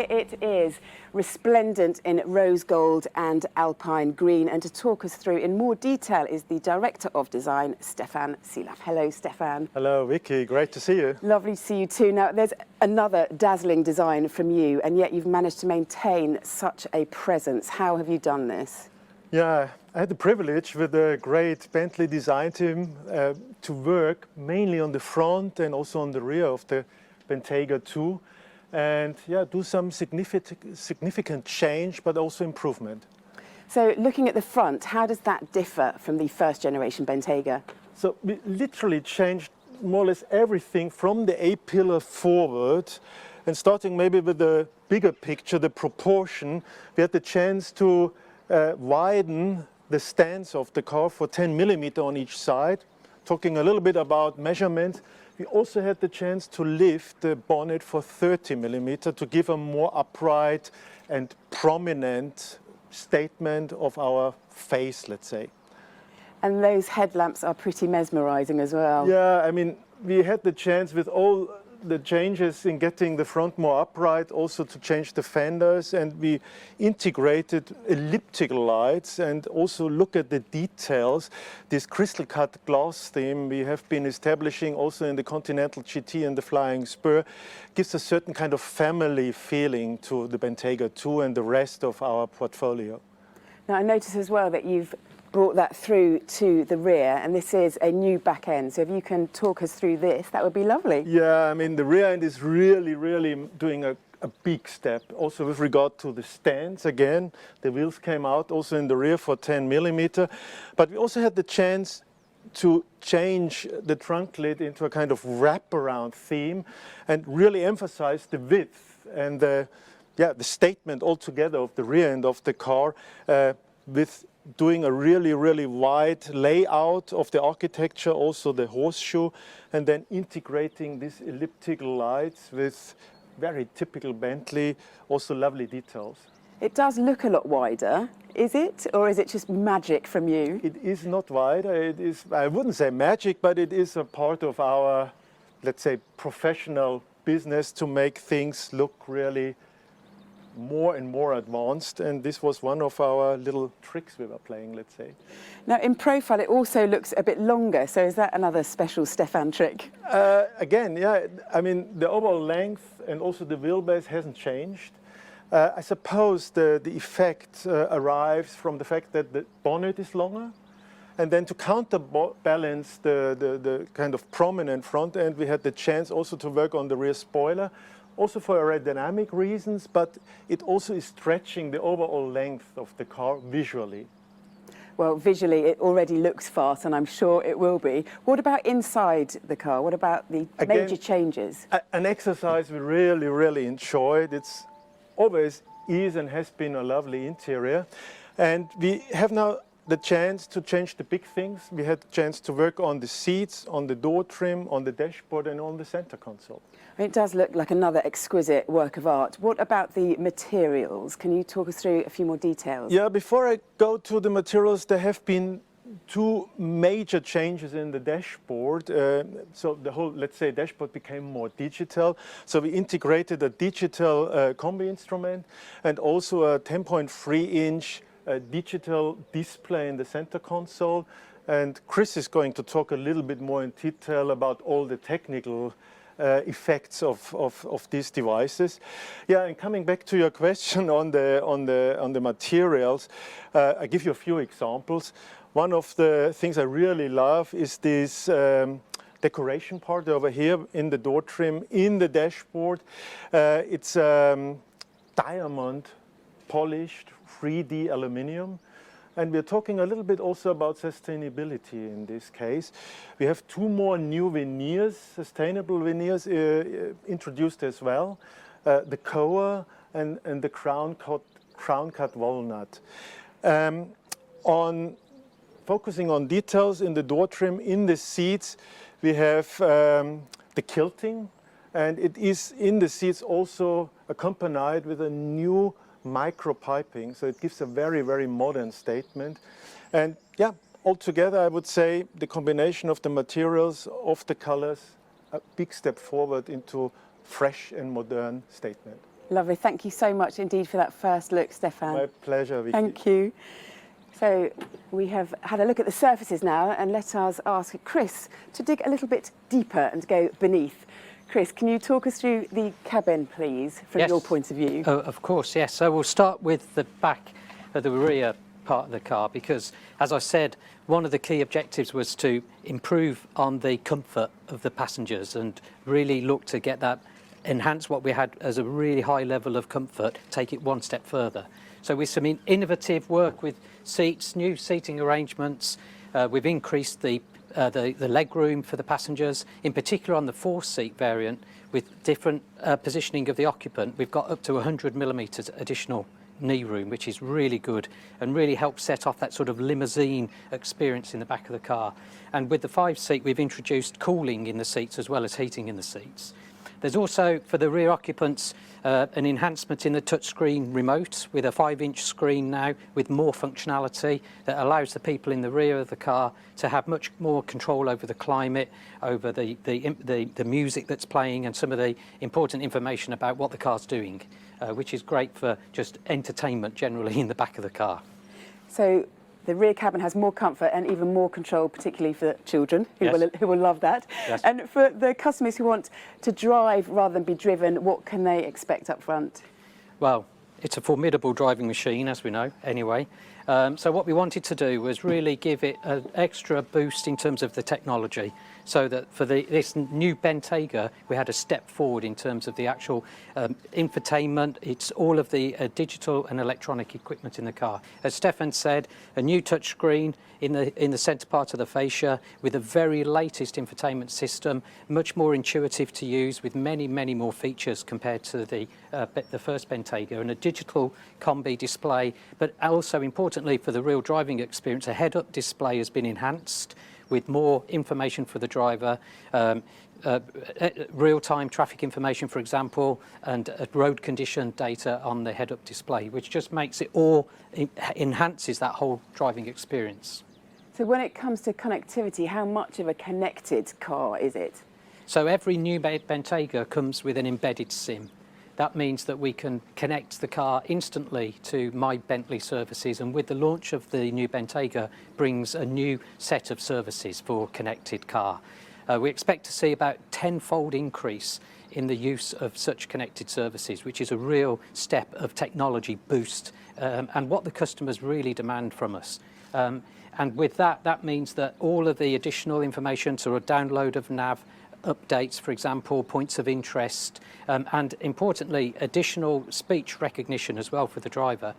here it is, resplendent in rose gold and alpine green. And to talk us through in more detail is the Director of Design, Stefan Silaf. Hello, Stefan. Hello, Vicky. Great to see you. Lovely to see you too. Now, there's another dazzling design from you, and yet you've managed to maintain such a presence. How have you done this? Yeah, I had the privilege with the great Bentley design team to work mainly on the front and also on the rear of the Bentayga 2, and yeah, do some significant change, but also improvement. So looking at the front, how does that differ from the first generation Bentayga? So we literally changed more or less everything from the A-pillar forward, and starting maybe with the bigger picture, the proportion, we had the chance to widen the stance of the car for 10 millimeter on each side. Talking a little bit about measurements, we also had the chance to lift the bonnet for 30 millimeter to give a more upright and prominent statement of our face, let's say. And those headlamps are pretty mesmerizing as well. Yeah, I mean, we had the chance with all the changes in getting the front more upright, also to change the fenders, and we integrated elliptical lights and also look at the details. This crystal cut glass theme we have been establishing also in the Continental GT and the Flying Spur gives a certain kind of family feeling to the Bentayga 2 and the rest of our portfolio. Now, I notice as well that you've brought that through to the rear, and this is a new back end. So if you can talk us through this, that would be lovely. Yeah, I mean, the rear end is really doing a big step. Also with regard to the stance, again, the wheels came out also in the rear for 10 millimeter. But we also had the chance to change the trunk lid into a kind of wraparound theme and really emphasize the width and the statement altogether of the rear end of the car with doing a really wide layout of the architecture, also the horseshoe, and then integrating these elliptical lights with very typical Bentley, also lovely details. It does look a lot wider, is it? Or is it just magic from you? It is not wider, it is, I wouldn't say magic, but it is a part of our, let's say, professional business to make things look really more and more advanced, and this was one of our little tricks we were playing, let's say. Now, in profile, it also looks a bit longer, so is that another special Stefan trick? Again, yeah, I mean, the overall length and also the wheelbase hasn't changed. I suppose the effect arrives from the fact that the bonnet is longer, and then to counterbalance the kind of prominent front end, we had the chance also to work on the rear spoiler, also for aerodynamic reasons, but it also is stretching the overall length of the car visually. Well, visually it already looks fast, and I'm sure it will be. What about inside the car? What about the major changes? An exercise we really enjoyed. It's always is and has been a lovely interior. And we have now the chance to change the big things. We had the chance to work on the seats, on the door trim, on the dashboard, and on the center console. It does look like another exquisite work of art. What about the materials? Can you talk us through a few more details? Yeah, before I go to the materials, there have been two major changes in the dashboard. So the whole, let's say, dashboard became more digital. So we integrated a digital combi instrument and also a 10.3-inch digital display in the center console. And Chris is going to talk a little bit more in detail about all the technical effects of these devices. Yeah, and coming back to your question on the materials, I give you a few examples. One of the things I really love is this decoration part over here in the door trim, in the dashboard. It's diamond polished 3D aluminum. And we're talking a little bit also about sustainability in this case. We have two more new veneers, sustainable veneers introduced as well. The Koa and the crown cut walnut. Focusing on details in the door trim, in the seats, we have the quilting, and it is in the seats also accompanied with a new micro piping, so it gives a very modern statement. And yeah, altogether I would say the combination of the materials, of the colors, a big step forward into fresh and modern statement. Lovely. Thank you so much indeed for that first look, Stefan. My pleasure, Vicky. Thank you. So we have had a look at the surfaces now, and let us ask Chris to dig a little bit deeper and go beneath. Chris, can you talk us through the cabin, please, from your point of view? Of course, yes. So we'll start with the back of the rear part of the car because, as I said, one of the key objectives was to improve on the comfort of the passengers and really look to get that, enhance what we had as a really high level of comfort, take it one step further. So with some innovative work with seats, new seating arrangements, we've increased the leg room for the passengers, in particular on the 4-seat variant with different positioning of the occupant. We've got up to 100 millimetres additional knee room, which is really good and really helps set off that sort of limousine experience in the back of the car. And with the 5-seat, we've introduced cooling in the seats as well as heating in the seats. There's also, for the rear occupants, an enhancement in the touchscreen remote with a 5-inch screen now with more functionality that allows the people in the rear of the car to have much more control over the climate, over the music that's playing and some of the important information about what the car's doing, which is great for just entertainment generally in the back of the car. So the rear cabin has more comfort and even more control, particularly for children who will love that. Yes. And for the customers who want to drive rather than be driven, what can they expect up front? Well, it's a formidable driving machine, as we know, anyway. So what we wanted to do was really give it an extra boost in terms of the technology, so that for this new Bentayga, we had a step forward in terms of the actual infotainment. It's all of the digital and electronic equipment in the car. As Stefan said, a new touchscreen in the centre part of the fascia with the very latest infotainment system, much more intuitive to use with many, many more features compared to the first Bentayga, and a digital combi display, but also importantly for the real driving experience, a head-up display has been enhanced with more information for the driver, real-time traffic information, for example, and road condition data on the head-up display, which just makes it all, enhances that whole driving experience. So when it comes to connectivity, how much of a connected car is it? So every new Bentayga comes with an embedded SIM. That means that we can connect the car instantly to My Bentley services, and with the launch of the new Bentayga brings a new set of services for connected car. We expect to see about 10-fold increase in the use of such connected services, which is a real step of technology boost and what the customers really demand from us. And with that, that means that all of the additional information, so a download of nav, updates, for example, points of interest, and importantly, additional speech recognition as well for the driver,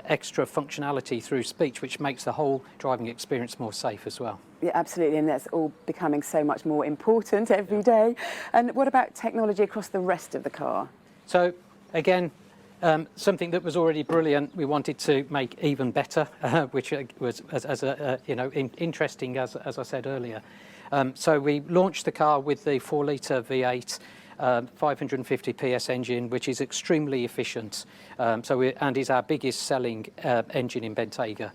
extra functionality through speech, which makes the whole driving experience more safe as well. Yeah, absolutely, and that's all becoming so much more important every day. And what about technology across the rest of the car? So, again, something that was already brilliant, we wanted to make even better, which was interesting, as I said earlier. So we launched the car with the 4-litre V8, 550 PS engine, which is extremely efficient. And is our biggest selling engine in Bentayga.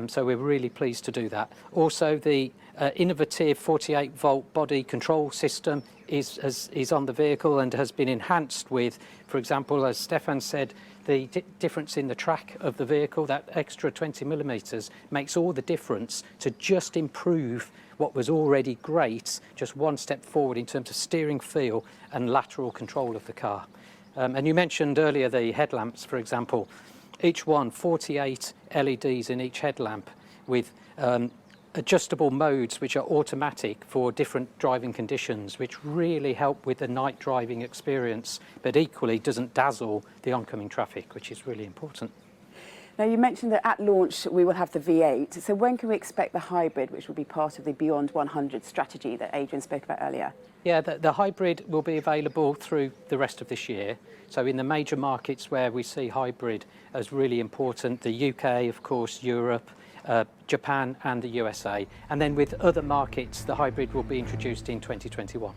So we're really pleased to do that. Also, the innovative 48-volt body control system is on the vehicle and has been enhanced with, for example, as Stefan said, the difference in the track of the vehicle. That extra 20 millimetres makes all the difference to just improve what was already great, just one step forward in terms of steering feel and lateral control of the car. And you mentioned earlier the headlamps, for example. Each one, 48 LEDs in each headlamp with adjustable modes which are automatic for different driving conditions, which really help with the night driving experience, but equally doesn't dazzle the oncoming traffic, which is really important. Now, you mentioned that at launch we will have the V8. So when can we expect the hybrid, which will be part of the Beyond 100 strategy that Adrian spoke about earlier? Yeah, the hybrid will be available through the rest of this year. So in the major markets where we see hybrid as really important, the UK, of course, Europe, Japan and the USA. And then with other markets, the hybrid will be introduced in 2021.